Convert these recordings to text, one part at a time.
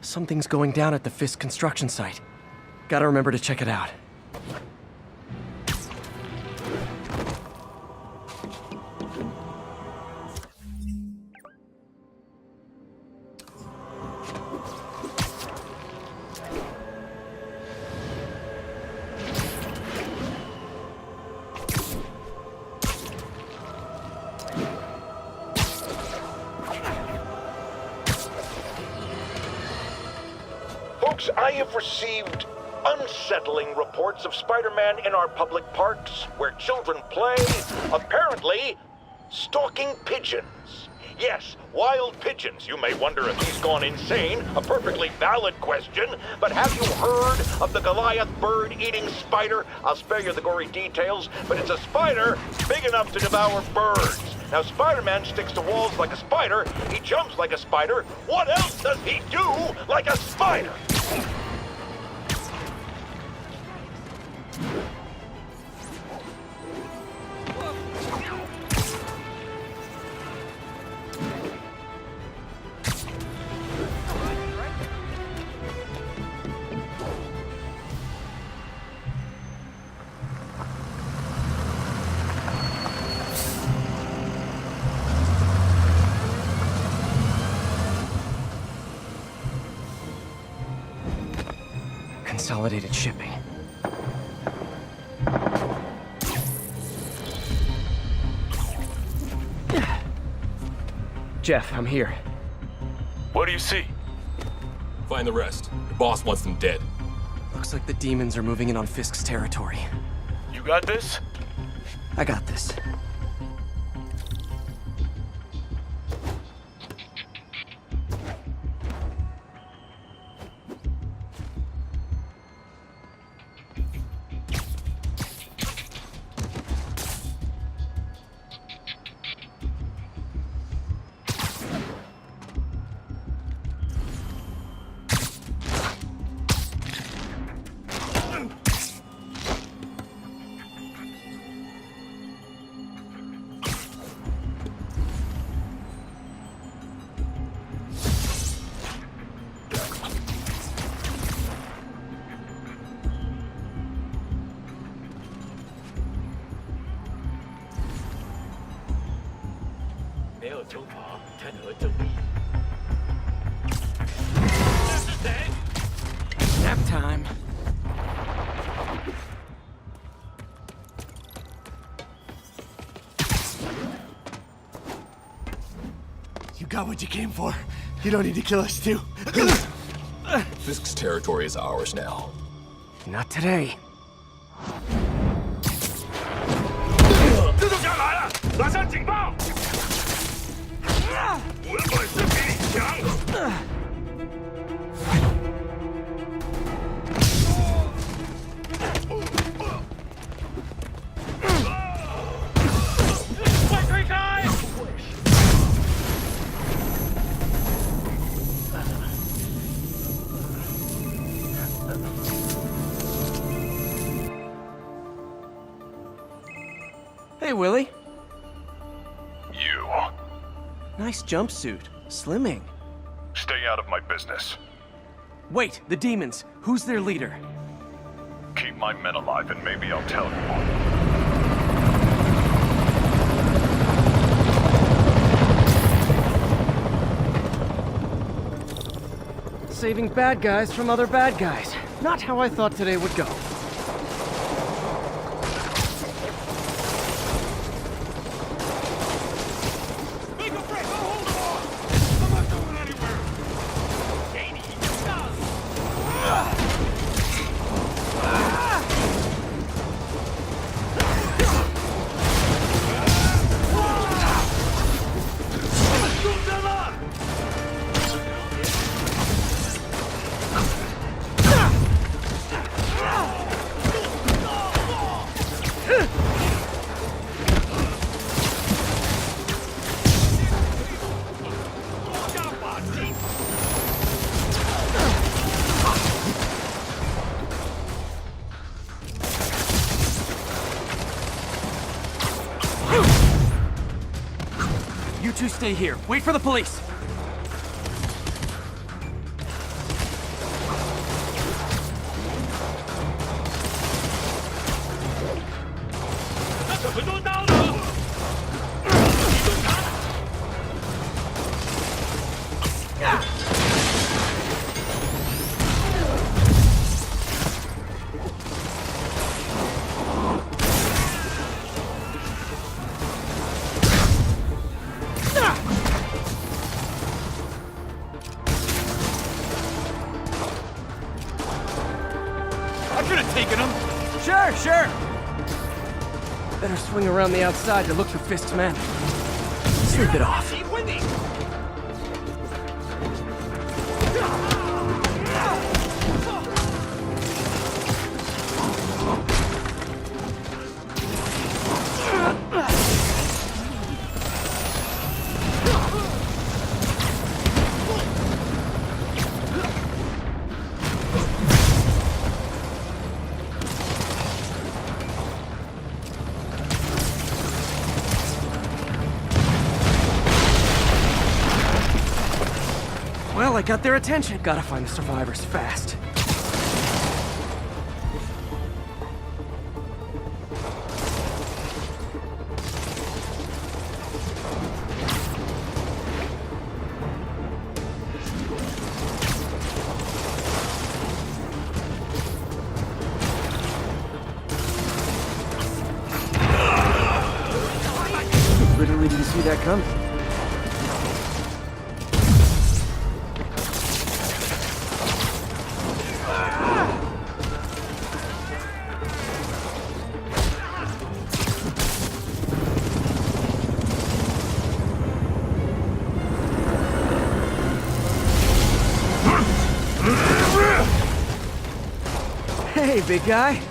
Something's going down at the Fisk construction site. Gotta remember to check it out. Folks, I have received unsettling reports of Spider-Man in our public parks, where children play, apparently stalking pigeons. Yes, wild pigeons. You may wonder if he's gone insane, a perfectly valid question, but have you heard of the Goliath bird-eating spider? I'll spare you the gory details, but it's a spider big enough to devour birds. Now, Spider-Man sticks to walls like a spider, he jumps like a spider. What else does he do like a spider? Consolidated shipping. Jeff, I'm here. What do you see? Find the rest. Your boss wants them dead. Looks like the demons are moving in on Fisk's territory. You got this? I got this. Nap time. You got what you came for. You don't need to kill us too. Fisk's territory is ours now. Not today. 蜘蛛侠来了，拿上警报！我的本事比你强。快推开！ Hey, Willie. You. Nice jumpsuit. Slimming. Stay out of my business. Wait, the demons. Who's their leader? Keep my men alive and maybe I'll tell you. Saving bad guys from other bad guys. Not how I thought today would go. Make a break! I'll hold them off! I'm not going anywhere! Katie, You two stay here. Wait for the police. should have taken him. Sure, sure. Better swing around the outside to look for Fisk's men. Sleep it off. Keep winning. Well, I got their attention. Gotta find the survivors fast. Literally didn't see that coming. Hey, big guy.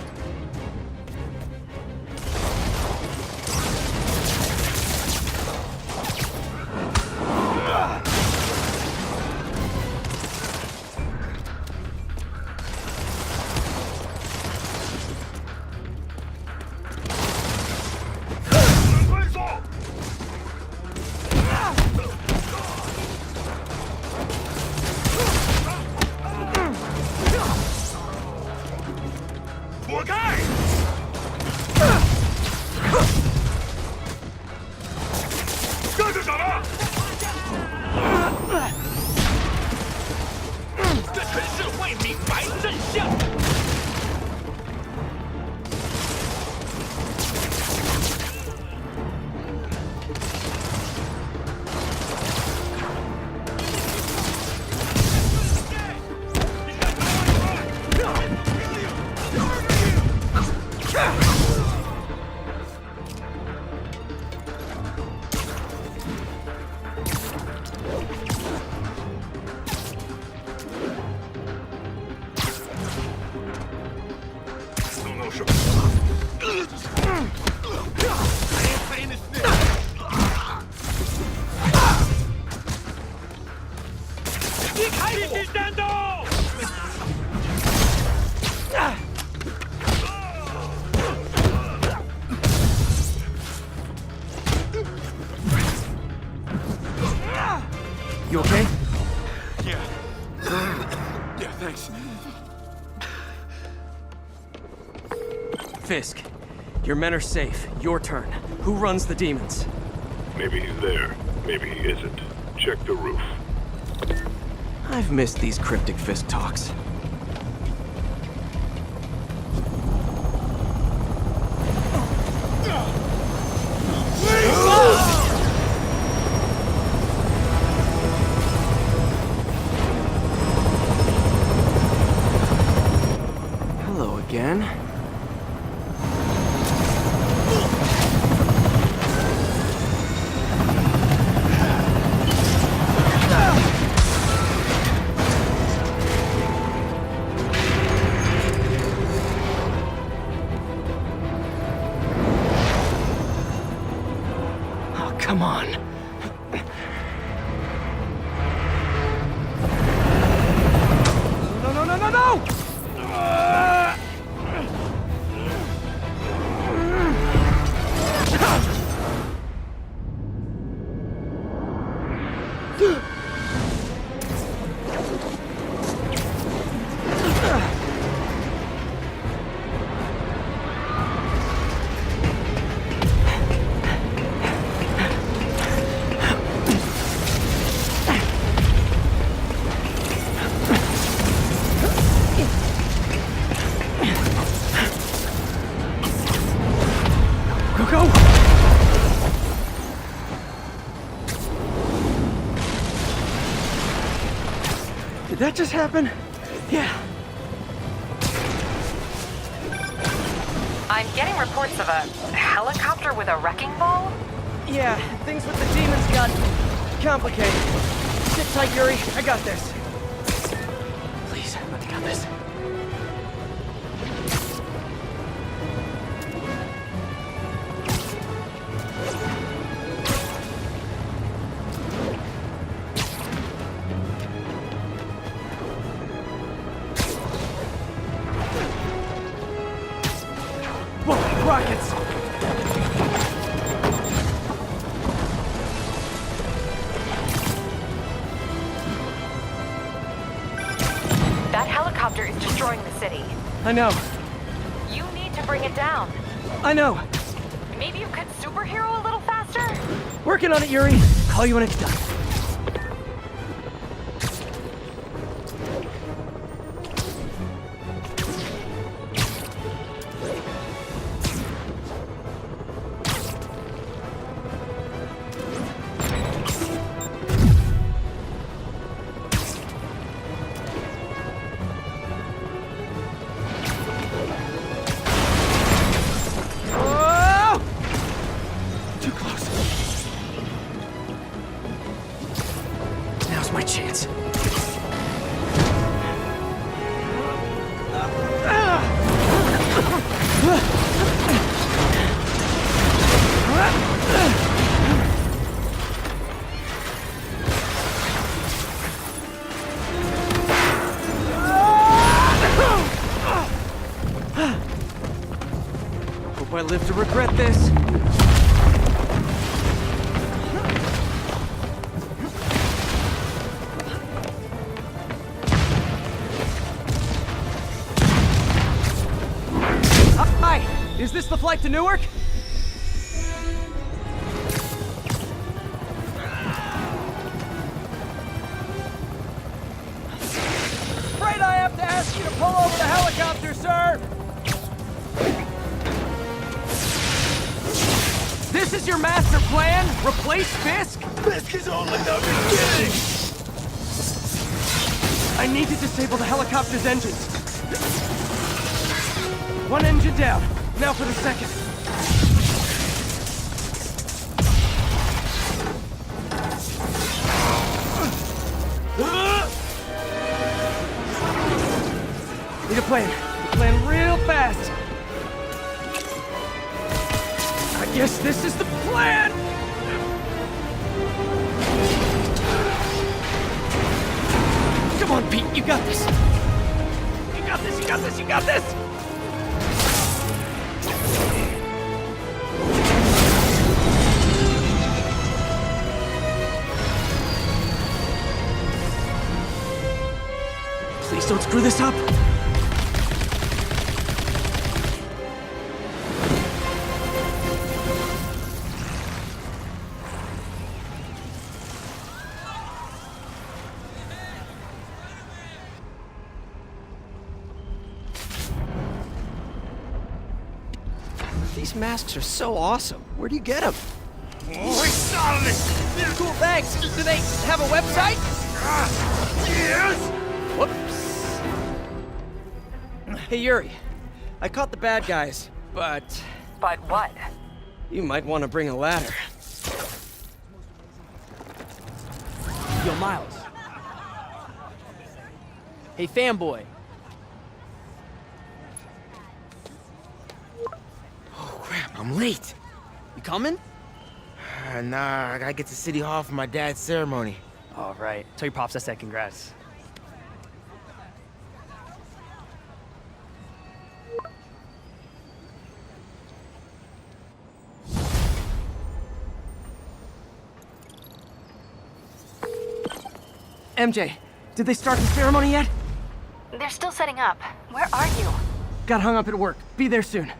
You okay? Yeah. Yeah, thanks. Fisk, your men are safe. Your turn. Who runs the demons? Maybe he's there. Maybe he isn't. Check the roof. I've missed these cryptic Fisk talks. Hello again. Oh, come on. No, no, no, no, no! Go, go! Did that just happen? Yeah. I'm getting reports of a helicopter with a wrecking ball. Yeah, things with the demons got complicated. Sit tight, Yuri. I got this. Please, I got this. Whoa, rockets! That helicopter is destroying the city. I know. You need to bring it down. I know. Maybe you could superhero a little faster? Working on it, Yuri. Call you when it's done. Whoa! Too close. Now's my chance. Hope I live to regret this. Hi! Is this the flight to Newark? Afraid I have to ask you to pull over the helicopter, sir! This is your master plan? Replace Fisk? Fisk is only the beginning! I need to disable the helicopter's engines. One engine down. Now for the second. Need a plan. Need a plan real fast. I guess this is the plan! Come on, Pete, you got this! You got this, you got this, you got this! Please don't screw this up! These masks are so awesome. Where do you get them? Oh, it's not this! Cool, thanks. Do they have a website? Yes! Whoops. Hey, Yuri. I caught the bad guys, but But what? you might want to bring a ladder. Yo, Miles. Hey, fanboy. Oh, crap, I'm late. You coming? Nah, I gotta get to City Hall for my dad's ceremony. All right. Tell your pops I said congrats. MJ, did they start the ceremony yet? They're still setting up. Where are you? Got hung up at work. Be there soon.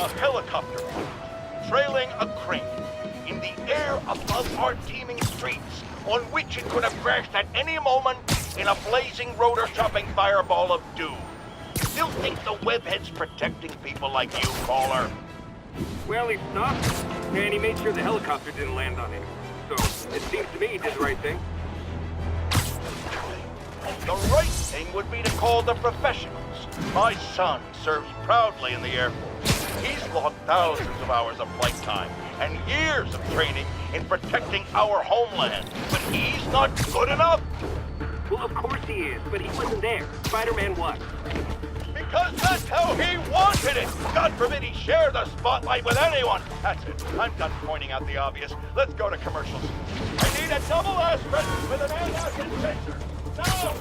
A helicopter trailing a crane in the air above our teeming streets, on which it could have crashed at any moment in a blazing rotor-chopping fireball of doom. Still think the webhead's protecting people like you, caller? Well, he stopped, and he made sure the helicopter didn't land on him. So, it seems to me he did the right thing. The right thing would be to call the professionals. My son serves proudly in the Air Force. He's logged thousands of hours of flight time and years of training in protecting our homeland. But he's not good enough. Well, of course he is, but he wasn't there. Spider-Man was. Because that's how he wanted it! God forbid he share the spotlight with anyone! That's it. I'm done pointing out the obvious. Let's go to commercials. I need a double aspirin with an antacid sensor. Now!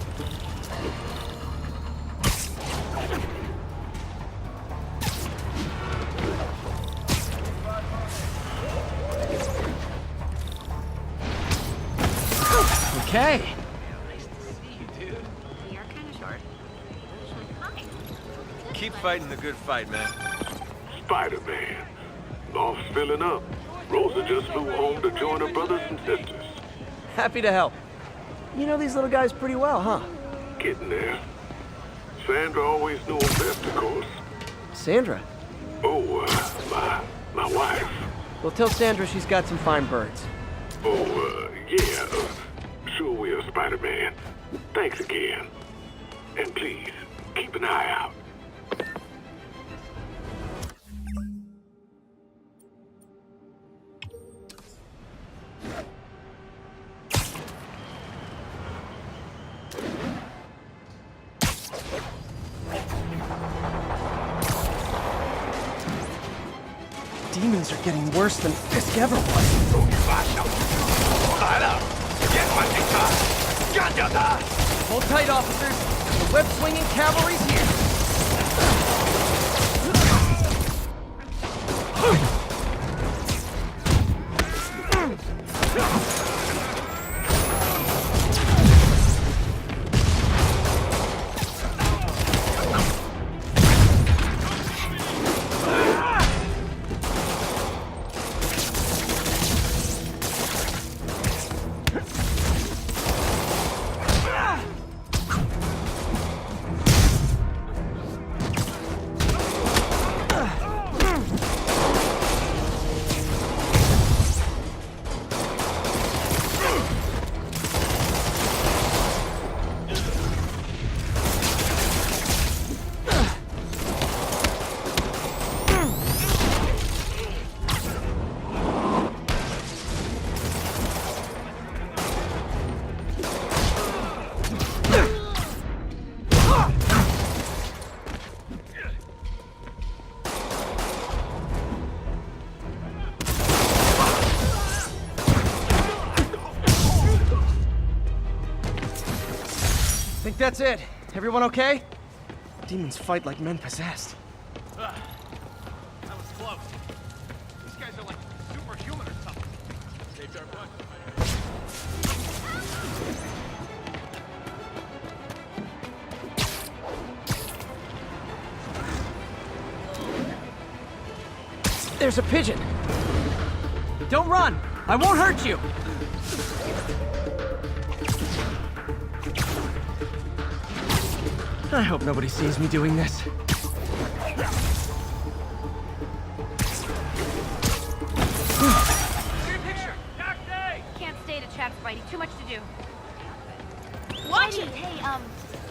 Okay. You're kind of short. Hi. Keep fighting the good fight, man. Spider-Man. Loft's filling up. Rosa just flew home to join her brothers and sisters. Happy to help. You know these little guys pretty well, huh? Getting there. Sandra always knew him best, of course. Sandra? Oh, my wife. Well, tell Sandra she's got some fine birds. Oh, yeah. Sure will, Spider-Man. Thanks again. And please, keep an eye out. Demons are getting worse than Fisk ever was. Hold tight, officers. The web-swinging cavalry's here. Think that's it. Everyone okay? Demons fight like men possessed. That was close. These guys are like superhuman or something. Saved our butt. There's a pigeon. Don't run. I won't hurt you. I hope nobody sees me doing this. Can't stay to chat, Spidey. Too much to do. Watch it! Hey,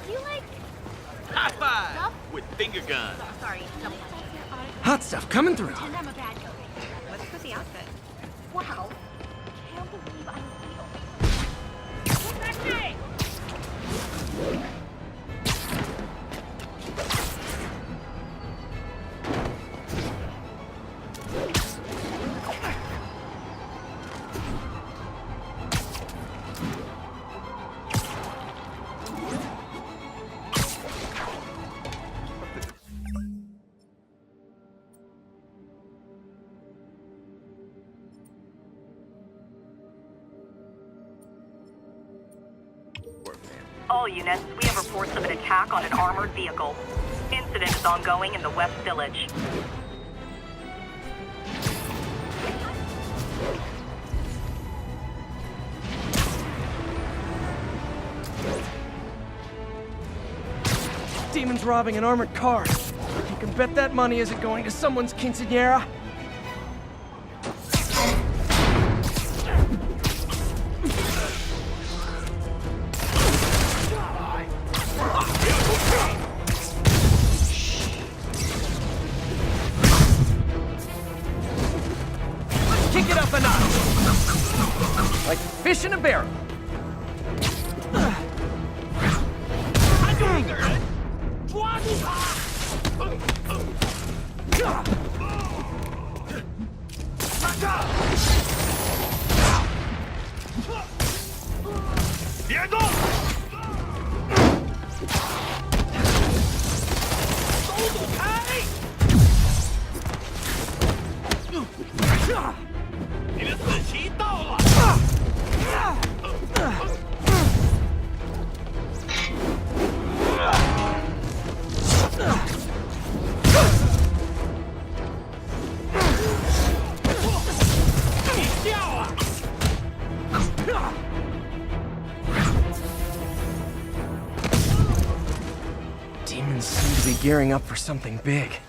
do you like High five! stuff? With finger guns. Sorry, double. Hot stuff coming through. Pretend I'm a bad guy. What's with the outfit? Wow. Can't believe I'm real. Get back me! All units, we have reports of an attack on an armored vehicle. Incident is ongoing in the West Village. Demons robbing an armored car. You can bet that money isn't going to someone's quinceañera. Kick it up a notch. Like fish in a barrel. Demons seem to be gearing up for something big.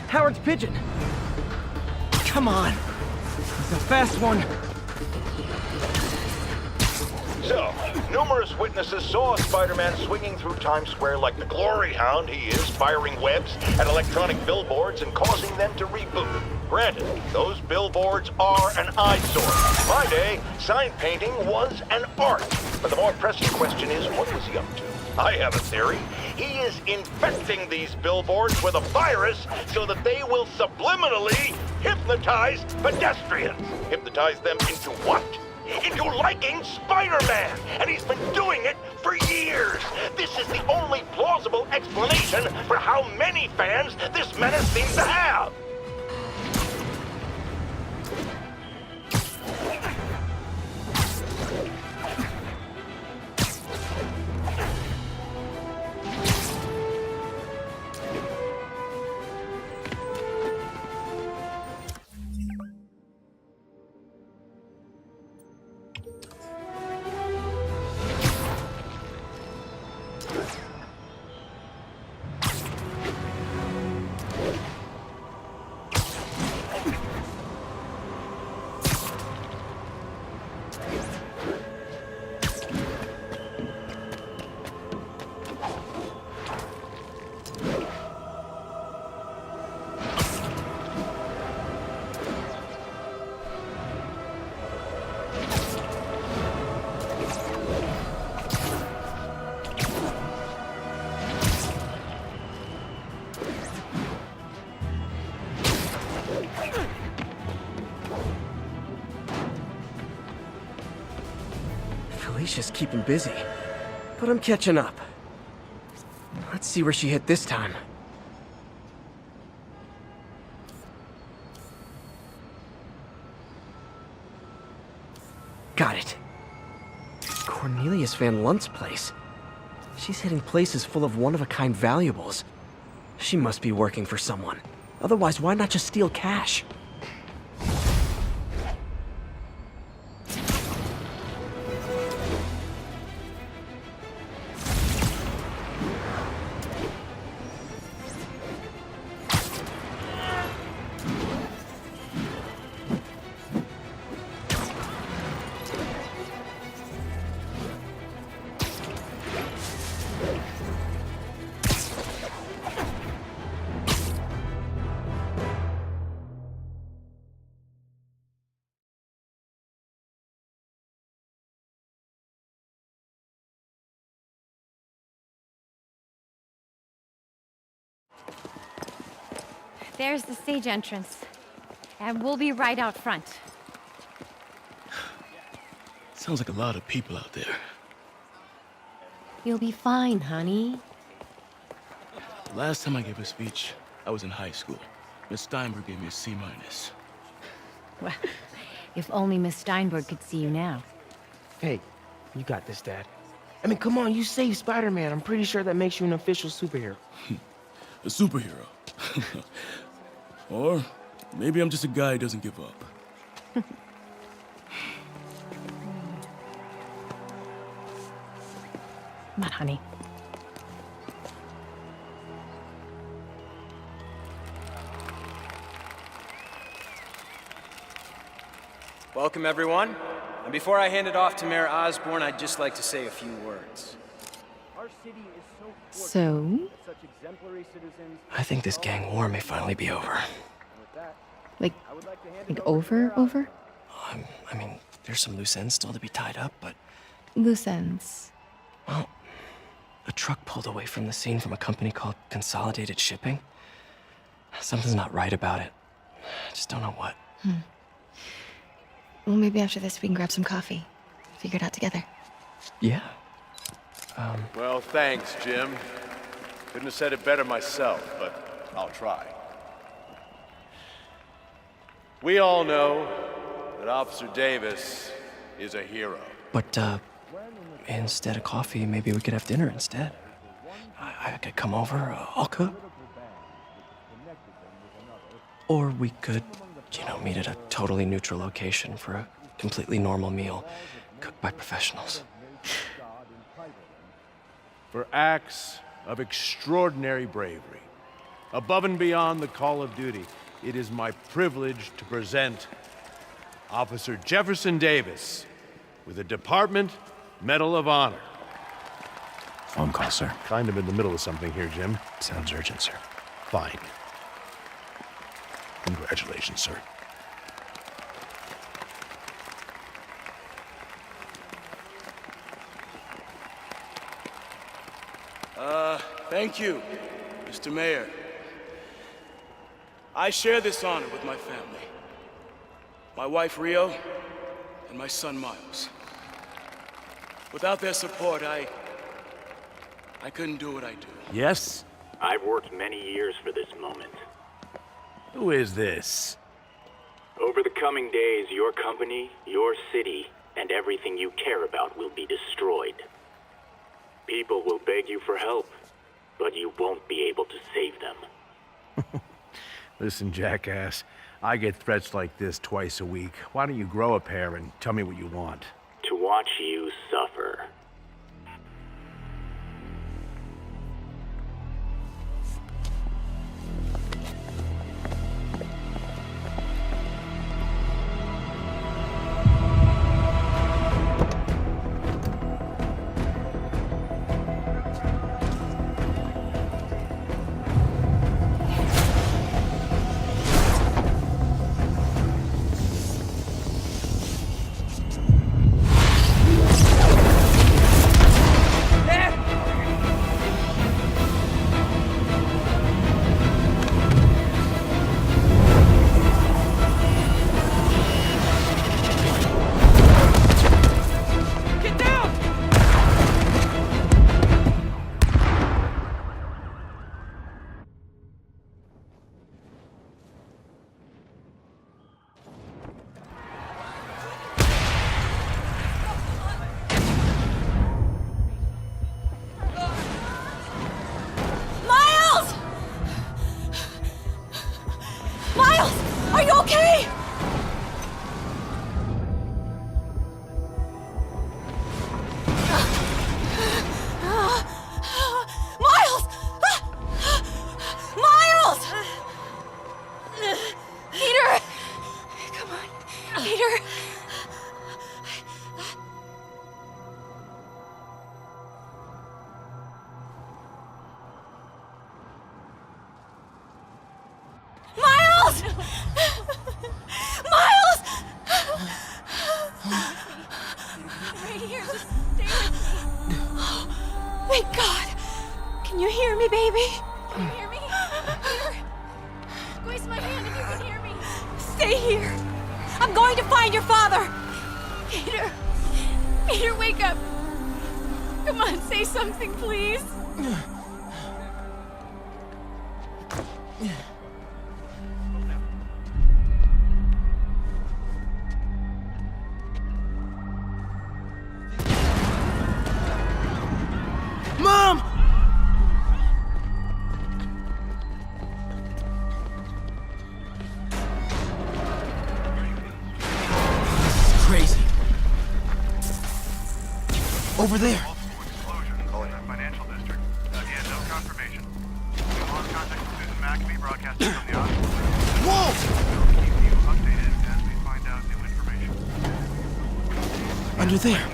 Howard's pigeon. Come on. He's a fast one. So, numerous witnesses saw Spider-Man swinging through Times Square like the glory hound he is, firing webs at electronic billboards and causing them to reboot. Granted, those billboards are an eyesore. In my day, sign painting was an art. But the more pressing question is, what was he up to? I have a theory. He is infecting these billboards with a virus so that they will subliminally hypnotize pedestrians. Hypnotize them into what? Into liking Spider-Man! And he's been doing it for years! This is the only plausible explanation for how many fans this menace seems to have! Felicia's keeping busy, but I'm catching up. Let's see where she hit this time. Got it. Cornelius Van Lunt's place. She's hitting places full of one-of-a-kind valuables. She must be working for someone. Otherwise, why not just steal cash? There's the stage entrance. And we'll be right out front. Sounds like a lot of people out there. You'll be fine, honey. The last time I gave a speech, I was in high school. Miss Steinberg gave me a C-. Well, if only Miss Steinberg could see you now. Hey, you got this, Dad. I mean, come on, you saved Spider-Man. I'm pretty sure that makes you an official superhero. A superhero. Or maybe I'm just a guy who doesn't give up. Come on, honey. Welcome, everyone. And before I hand it off to Mayor Osborn, I'd just like to say a few words. So? I think this gang war may finally be over. Like over? I mean, there's some loose ends still to be tied up, but... Loose ends. Well, a truck pulled away from the scene from a company called Consolidated Shipping. Something's not right about it. I just don't know what. Well, maybe after this we can grab some coffee. Figure it out together. Yeah. Well, thanks, Jim. Couldn't have said it better myself, but I'll try. We all know that Officer Davis is a hero. But, instead of coffee, maybe we could have dinner instead. I could come over, I'll cook. Or we could, meet at a totally neutral location for a completely normal meal, cooked by professionals. For acts of extraordinary bravery, above and beyond the call of duty, it is my privilege to present Officer Jefferson Davis with the Department Medal of Honor. Phone call, sir. Kind of in the middle of something here, Jim. Sounds urgent, sir. Fine. Congratulations, sir. Thank you, Mr. Mayor. I share this honor with my family. My wife, Rio, and my son, Miles. Without their support, I couldn't do what I do. Yes? I've worked many years for this moment. Who is this? Over the coming days, your company, your city, and everything you care about will be destroyed. People will beg you for help, but you won't be able to save them. Listen, jackass, I get threats like this twice a week. Why don't you grow a pair and tell me what you want? To watch you suffer. Thank God! Can you hear me, baby? Can you hear me? Peter? Stay here. I'm going to find your father. Peter. Peter, wake up. Come on, say something, please. Mom! Crazy. Over there. Financial district. Yeah, no confirmation. We lost contact with Susan McAfee, broadcasting from the office. Whoa! We'll keep you updated as we find out new information. Under there.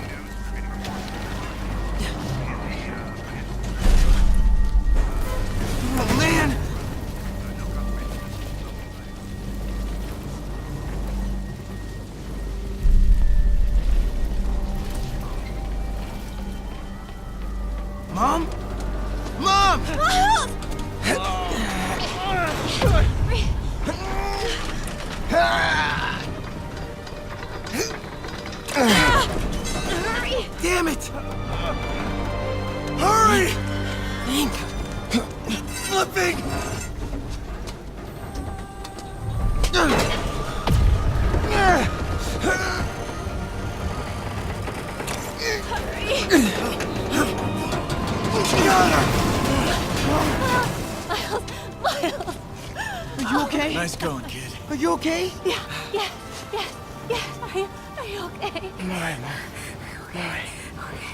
Oh, man! Mom? Mom! Hurry! Damn it! Hurry! Think. Flipping! Are you okay? Nice going, kid. Are you okay? Yeah. Are you okay? I'm alright, Mom. I'm alright.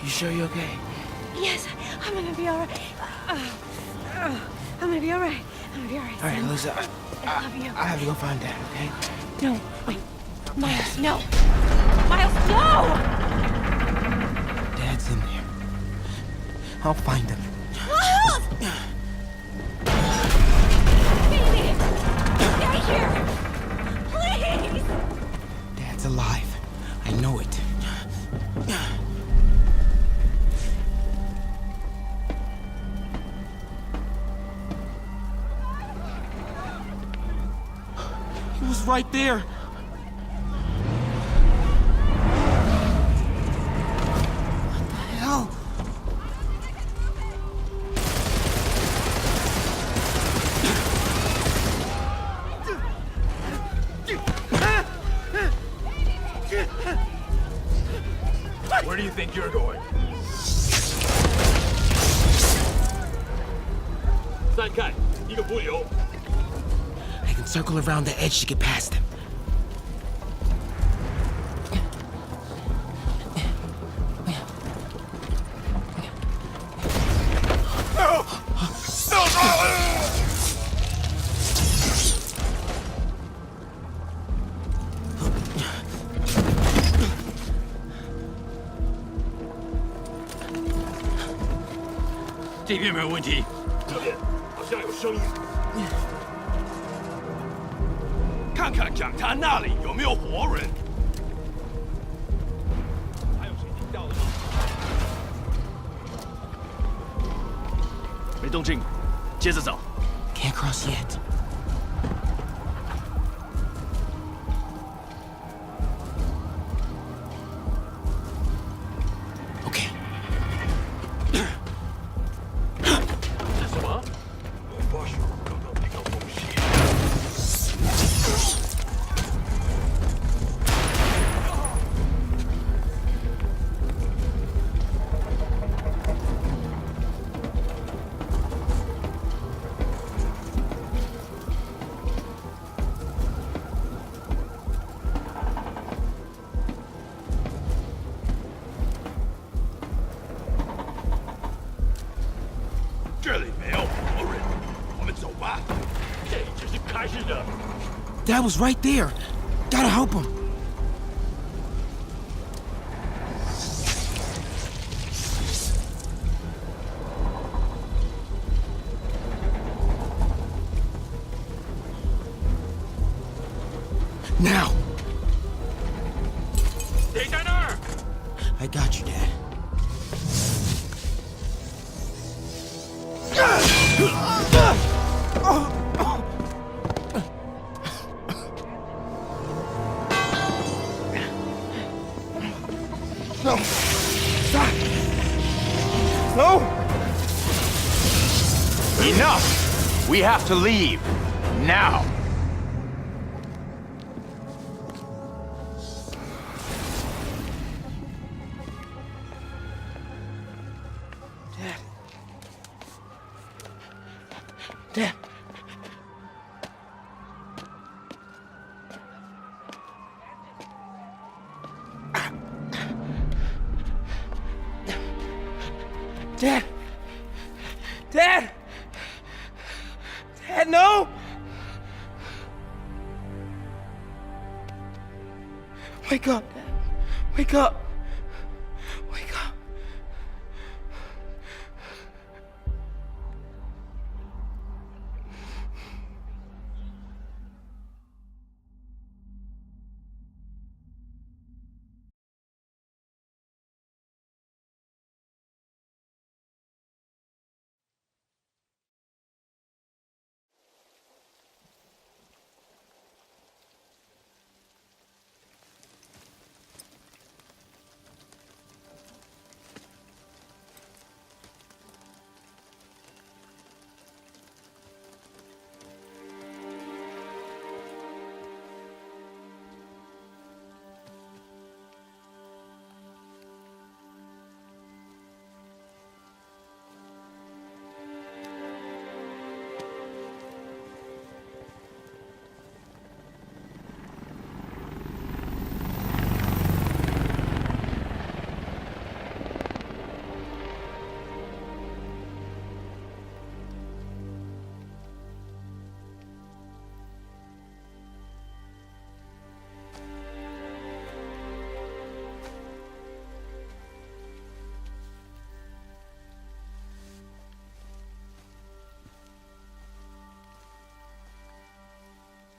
You sure you're okay? Yes, I'm gonna be alright. I'm gonna be alright. I'm gonna be alright. Alright, son. listen. I love you. I have to go find Dad, okay? No, wait. Miles, no. Miles, no! Dad's in there. I'll find him. Miles! Baby! Stay here! Please! Dad's alive. I know it. He was right there. What the hell? Where do you think you're going? I can circle around the edge to get past him. Can't cross yet. Okay. Dad was right there. Gotta help him. Now. I got you, Dad. No. Stop. No. Enough! We have to leave. Now! Dad. Dad! Dad! Dad, no! Wake up, Dad. Wake up. Wake up.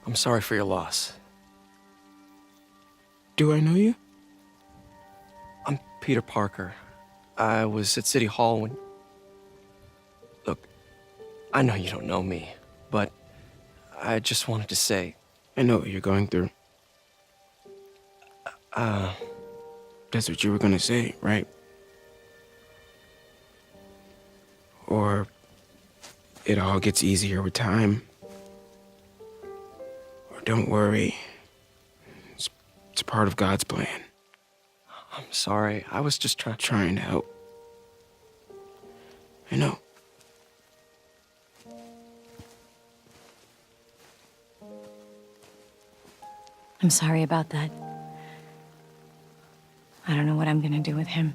I'm sorry for your loss. Do I know you? I'm Peter Parker. I was at City Hall when... Look, I know you don't know me, but I just wanted to say... I know what you're going through. That's what you were gonna say, right? Or it all gets easier with time. Or don't worry. It's part of God's plan. I'm sorry. I was just trying to help. I know. I'm sorry about that. I don't know what I'm gonna do with him.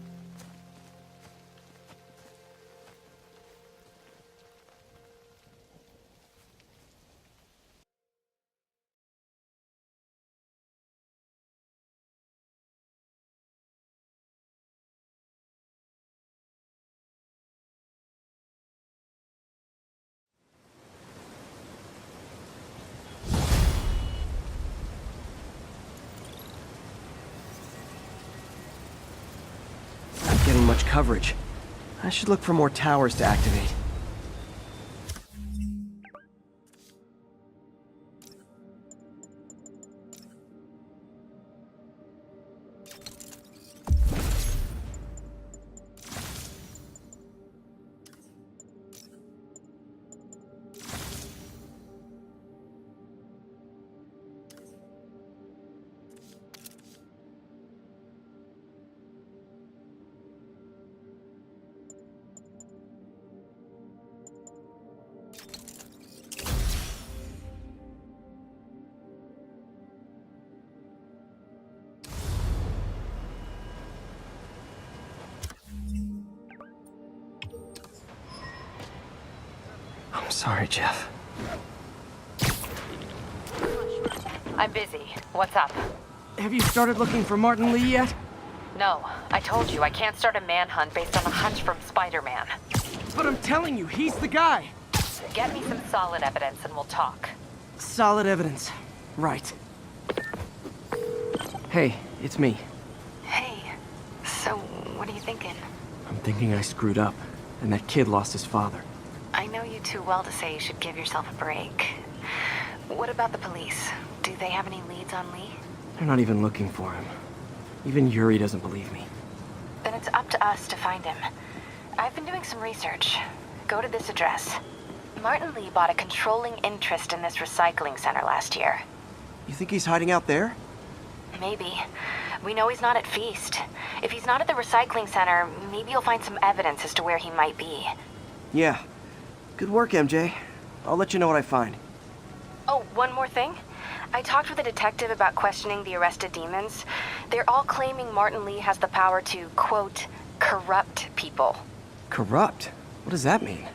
getting much coverage. I should look for more towers to activate. I'm sorry, Jeff. I'm busy. What's up? Have you started looking for Martin Lee yet? No, I told you I can't start a manhunt based on a hunch from Spider-Man. But I'm telling you, he's the guy. Get me some solid evidence and we'll talk. Solid evidence. Right. Hey, it's me. Hey, so what are you thinking? I'm thinking I screwed up, and that kid lost his father. I know you too well to say you should give yourself a break. What about the police? Do they have any leads on Lee? They're not even looking for him. Even Yuri doesn't believe me. to us to find him. I've been doing some research. Go to this address. Martin Lee bought a controlling interest in this recycling center last year. You think he's hiding out there? Maybe. We know he's not at Feast. If he's not at the recycling center, maybe you'll find some evidence as to where he might be. Yeah. Good work, MJ. I'll let you know what I find. Oh, one more thing. I talked with a detective about questioning the arrested demons. They're all claiming Martin Lee has the power to, quote, corrupt people. Corrupt? What does that mean?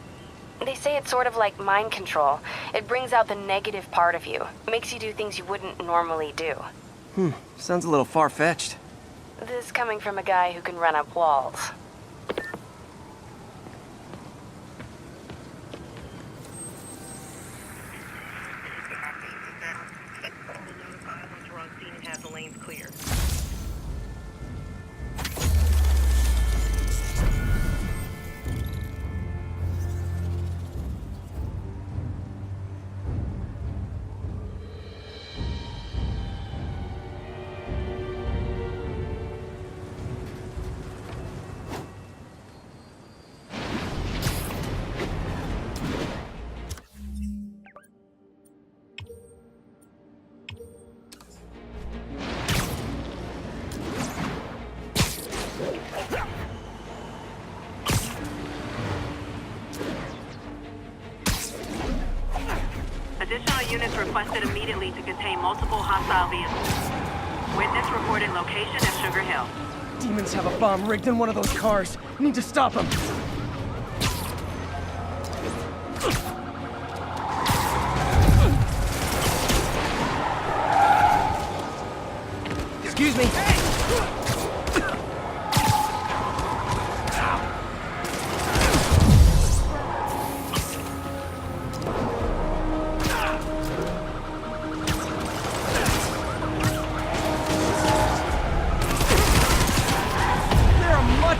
They say it's sort of like mind control. It brings out the negative part of you. Makes you do things you wouldn't normally do. Sounds a little far-fetched. This coming from a guy who can run up walls. Additional units requested immediately to contain multiple hostile vehicles. Witness reported location at Sugar Hill. Demons have a bomb rigged in one of those cars. Need to stop them. Excuse me.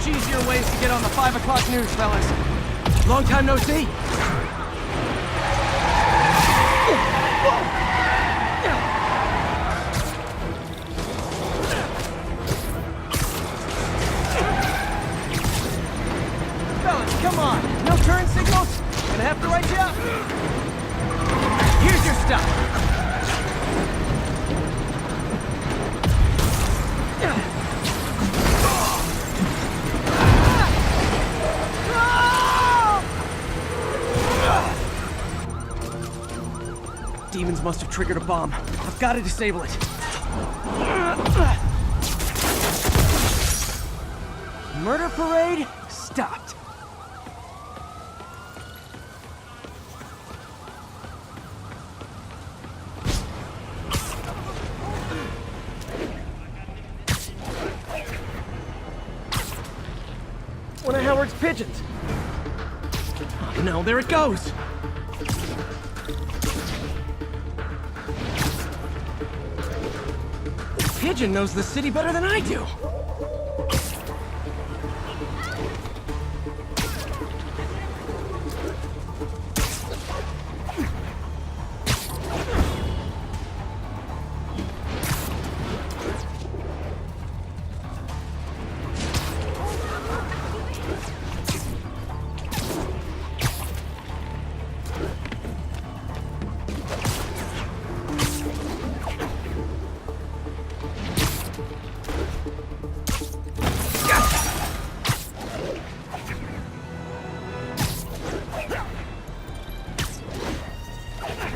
Easier ways to get on the 5 o'clock news, fellas. Long time no see. Fellas, come on. No turn signals? Gonna have to write you up. Here's your stuff. Demons must have triggered a bomb. I've got to disable it. Murder parade stopped. One of Howard's pigeons. Oh no, there it goes. Pigeon knows the city better than I do.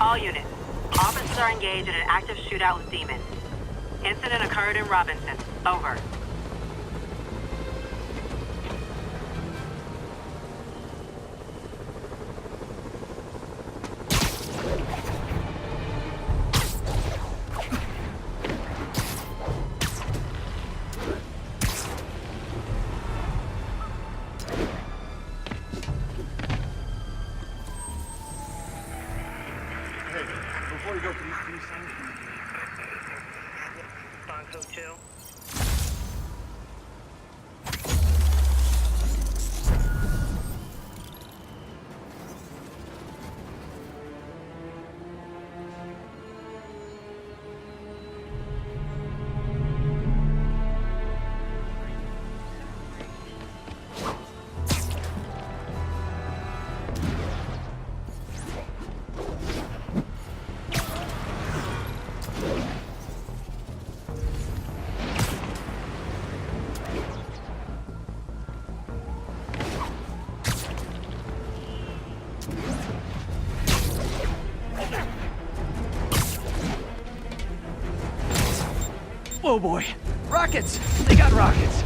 All units. Officers are engaged in an active shootout with demons. Incident occurred in Robinson. Over. Before you go, can you sign it? Code 2. Whoa, boy. Rockets! They got rockets!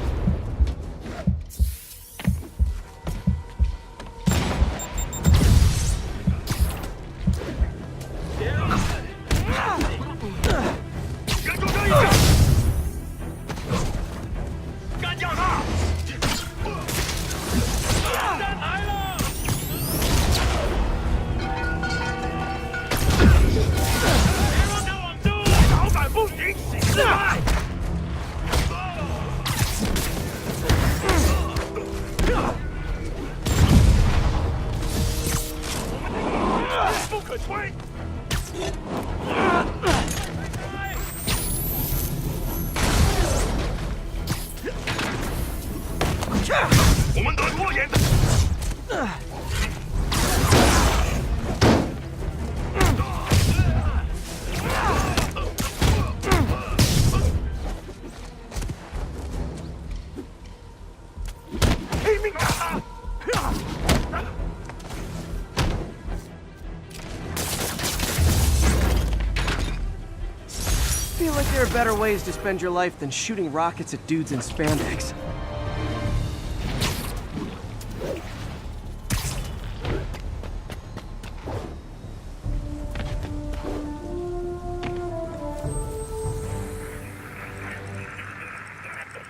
I feel like there are better ways to spend your life than shooting rockets at dudes in spandex.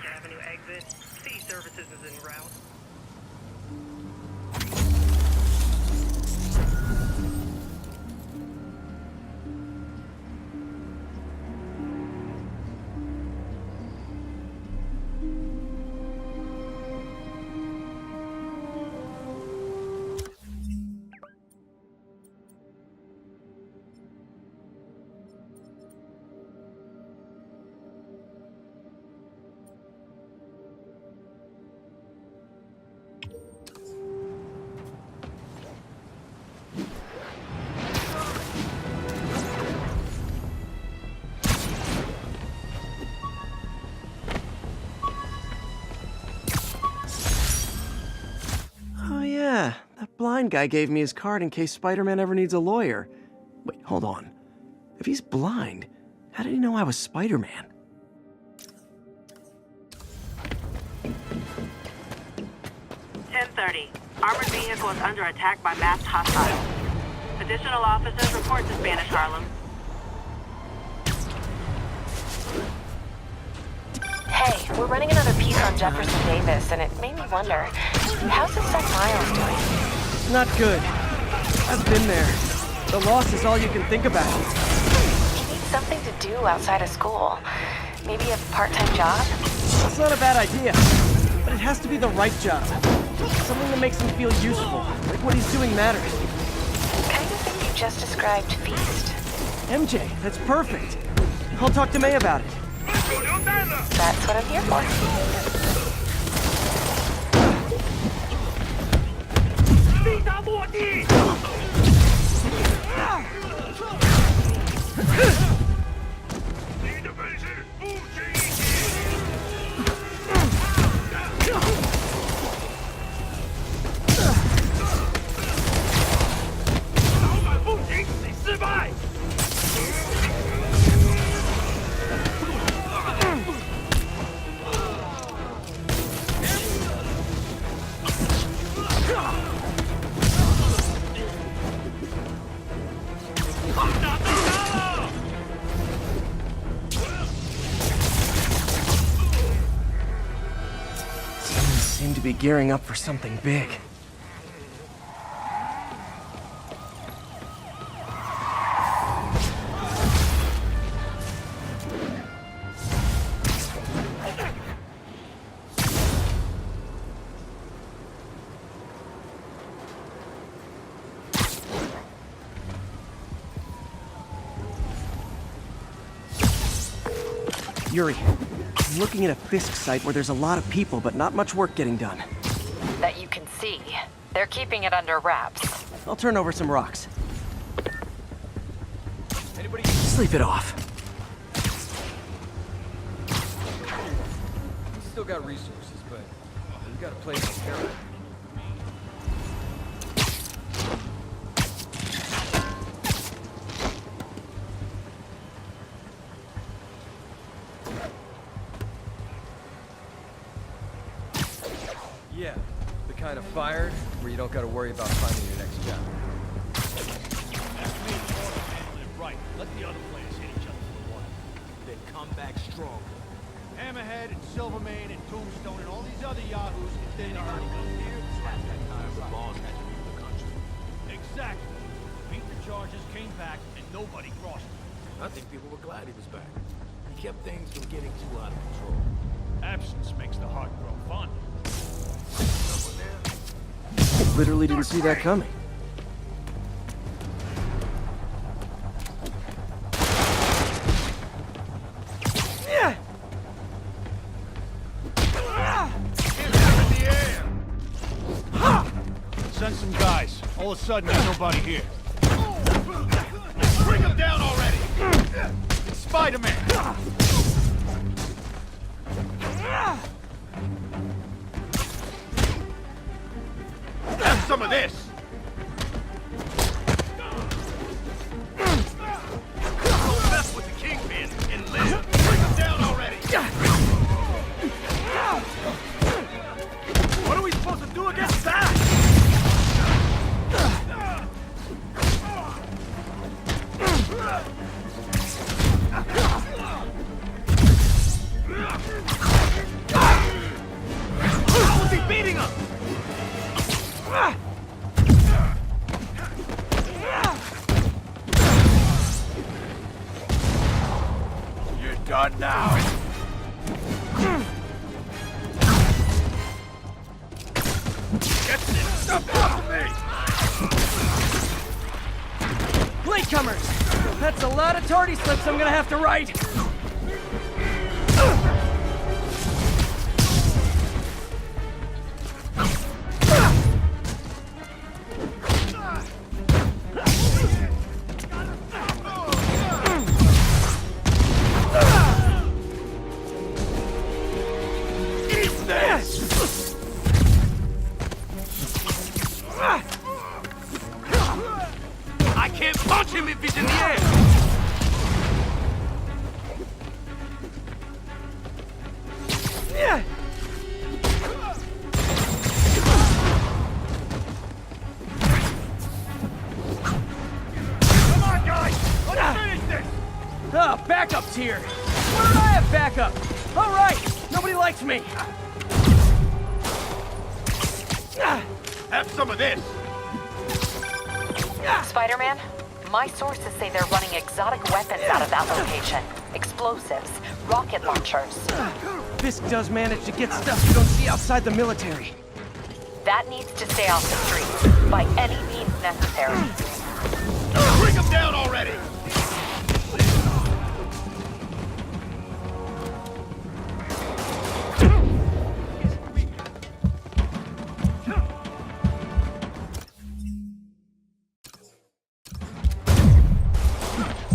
Avenue exit. C services is en route. Oh yeah, that blind guy gave me his card in case Spider-Man ever needs a lawyer. Wait, hold on. If he's blind, how did he know I was Spider-Man? .10:30. Armored vehicle is under attack by masked hostiles. Additional officers report to Spanish Harlem. Hey, we're running another piece on Jefferson Davis, and it made me wonder, how's his son Miles doing? Not good. I've been there. The loss is all you can think about. He needs something to do outside of school. Maybe a part-time job? It's not a bad idea, but it has to be the right job. Something that makes him feel useful, like what he's doing matters. Kind of thing you just described, Feast. MJ, that's perfect. I'll talk to May about it. That's what I'm here for. Seem to be gearing up for something big. Yuri, I'm looking at a Fisk site where there's a lot of people, but not much work getting done. That you can see. They're keeping it under wraps. I'll turn over some rocks. Sleep it off. We still got resources, but we gotta play some careful. Yeah, the kind of fired where you don't gotta worry about finding your next job. That's me and Morgan handling it right. Let the other players hit each other for a while. Then come back strong. Hammerhead and Silvermane and Tombstone and all these other yahoos continue to hurt us here. That's that time the boss had to leave the country. Exactly. Beat the charges, came back, and nobody crossed him. I think people were glad he was back. He kept things from getting too out of control. Absence makes the heart grow fond. Literally didn't see that coming. Send some guys. All of a sudden, there's nobody here. Bring him down already! It's Spider-Man! Have some of this! Don't mess with the Kingpin and live! Bring him down already! What are we supposed to do against that? How is he beating him? You're done now. Get this stuff off me! Latecomers! That's a lot of tardy slips I'm gonna have to write! I can't punch him if he's in the air! Come on, guys! Let's finish this! Ah, backup's here! Where did I have backup? Alright! Nobody likes me! Have some of this! Spider-Man, my sources say they're running exotic weapons out of that location. Explosives, rocket launchers. Fisk does manage to get stuff you don't see outside the military. That needs to stay off the streets, by any means necessary. Bring him down already!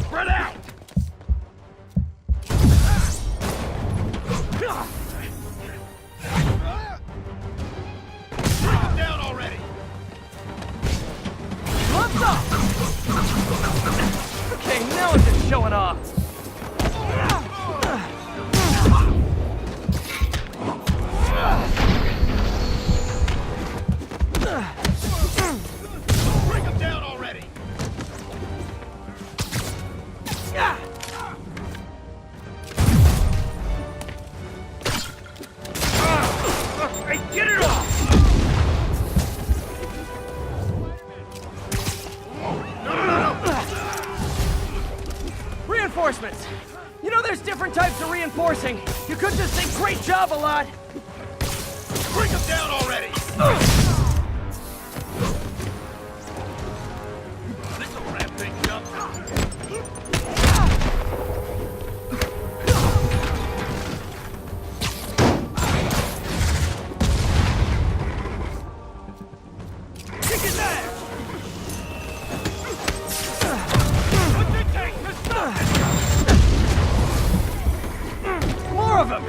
Spread out! Bring him down already! Gloves up! Okay, now I'm just showing off. Bring him down already! Hey, get it off! Reinforcements! You know there's different types of reinforcing. You could just say great job a lot. Bring him down already! This'll wrap things up. Kick his ass! What's it take to stop this? More of them!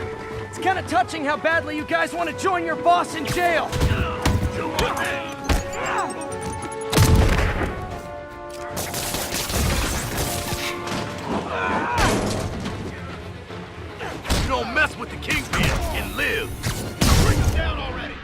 It's kind of touching how badly you guys want to join your boss in jail. You want this? You don't mess with the Kingpin and live. Bring him down already.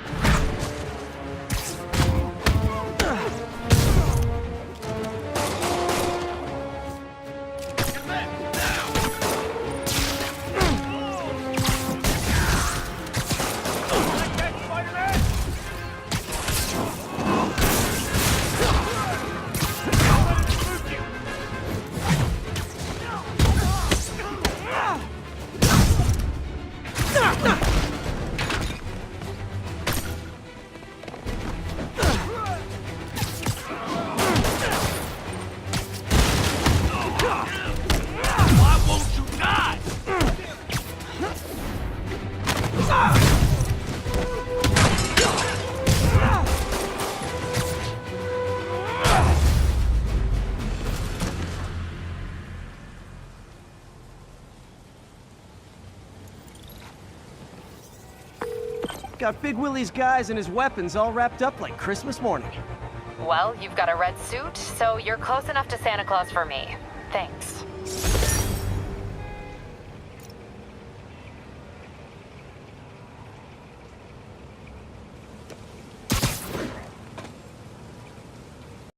Got Big Willie's guys and his weapons all wrapped up like Christmas morning. Well, you've got a red suit, so you're close enough to Santa Claus for me. Thanks.